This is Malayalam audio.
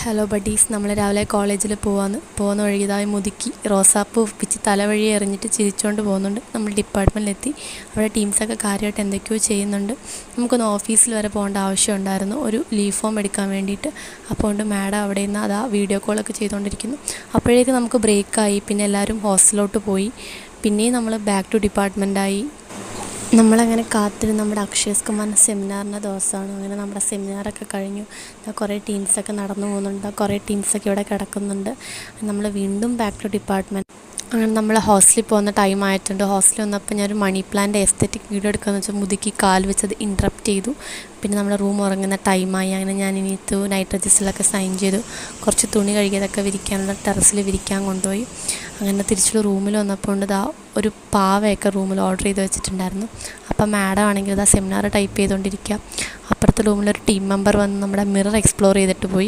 ഹലോ ബഡീസ്, നമ്മൾ രാവിലെ കോളേജിൽ പോകുന്ന വഴി ഇതായി മുതുക്കി റോസാപ്പൂ ഒപ്പിച്ച് തലവഴി എറിഞ്ഞിട്ട് ചിരിച്ചുകൊണ്ട് പോകുന്നുണ്ട്. നമ്മൾ ഡിപ്പാർട്ട്മെൻറ്റിലെത്തി. അവിടെ ടീംസൊക്കെ കാര്യമായിട്ട് എന്തൊക്കെയോ ചെയ്യുന്നുണ്ട്. നമുക്കൊന്ന് ഓഫീസിൽ വരെ പോകേണ്ട ആവശ്യമുണ്ടായിരുന്നു, ഒരു ലീവ് ഫോം എടുക്കാൻ വേണ്ടിയിട്ട്. അപ്പോൾ കൊണ്ട് മാഡം അവിടെ നിന്ന് അതാ വീഡിയോ കോളൊക്കെ ചെയ്തുകൊണ്ടിരിക്കുന്നു. അപ്പോഴേക്കും നമുക്ക് ബ്രേക്കായി. പിന്നെ എല്ലാവരും ഹോസ്റ്റലിലോട്ട് പോയി. പിന്നെയും നമ്മൾ ബാക്ക് ടു ഡിപ്പാർട്ട്മെൻറ്റായി. നമ്മളങ്ങനെ കാത്തിരുന്ന് നമ്മുടെ അക്ഷയസ് കുമാറിൻ്റെ സെമിനാറിൻ്റെ ദിവസമാണ്. അങ്ങനെ നമ്മുടെ സെമിനാറൊക്കെ കഴിഞ്ഞു. കുറേ ടീംസൊക്കെ നടന്നു പോകുന്നുണ്ട്, കുറേ ടീംസൊക്കെ ഇവിടെ കിടക്കുന്നുണ്ട്. നമ്മൾ വീണ്ടും ബാക്ക് ടു ഡിപ്പാർട്ട്മെൻറ്റ്. അങ്ങനെ നമ്മൾ ഹോസ്റ്റലിൽ പോകുന്ന ടൈം ആയിട്ടുണ്ട്. ഹോസ്റ്റലിൽ വന്നപ്പോൾ ഞാനൊരു മണി പ്ലാന്റ് എസ്തെറ്റിക് വീഡിയോ എടുക്കാമെന്ന് വെച്ചാൽ മുതുക്കി കാൽ വെച്ചത് ഇൻട്രപ്റ്റ് ചെയ്തു. പിന്നെ നമ്മുടെ റൂം ഉറങ്ങുന്ന ടൈമായി. അങ്ങനെ ഞാൻ ഇനിയത്ത് നൈറ്റ് രജിസ്റ്ററിലൊക്കെ സൈൻ ചെയ്തു. കുറച്ച് തുണി കഴുകിയതൊക്കെ വിരിക്കാനുള്ള ടെറസിൽ വിരിക്കാൻ കൊണ്ടുപോയി. അങ്ങനെ തിരിച്ചുള്ള റൂമിൽ വന്നപ്പോൾ കൊണ്ട് ഒരു പാവയൊക്കെ റൂമിൽ ഓർഡർ ചെയ്ത് വെച്ചിട്ടുണ്ടായിരുന്നു. അപ്പം മാഡം ആണെങ്കിൽ സെമിനാർ ടൈപ്പ് ചെയ്തുകൊണ്ടിരിക്കുക. അപ്പുറത്തെ റൂമിലൊരു ടീം മെമ്പർ വന്ന് നമ്മുടെ മിറർ എക്സ്പ്ലോർ ചെയ്തിട്ട് പോയി.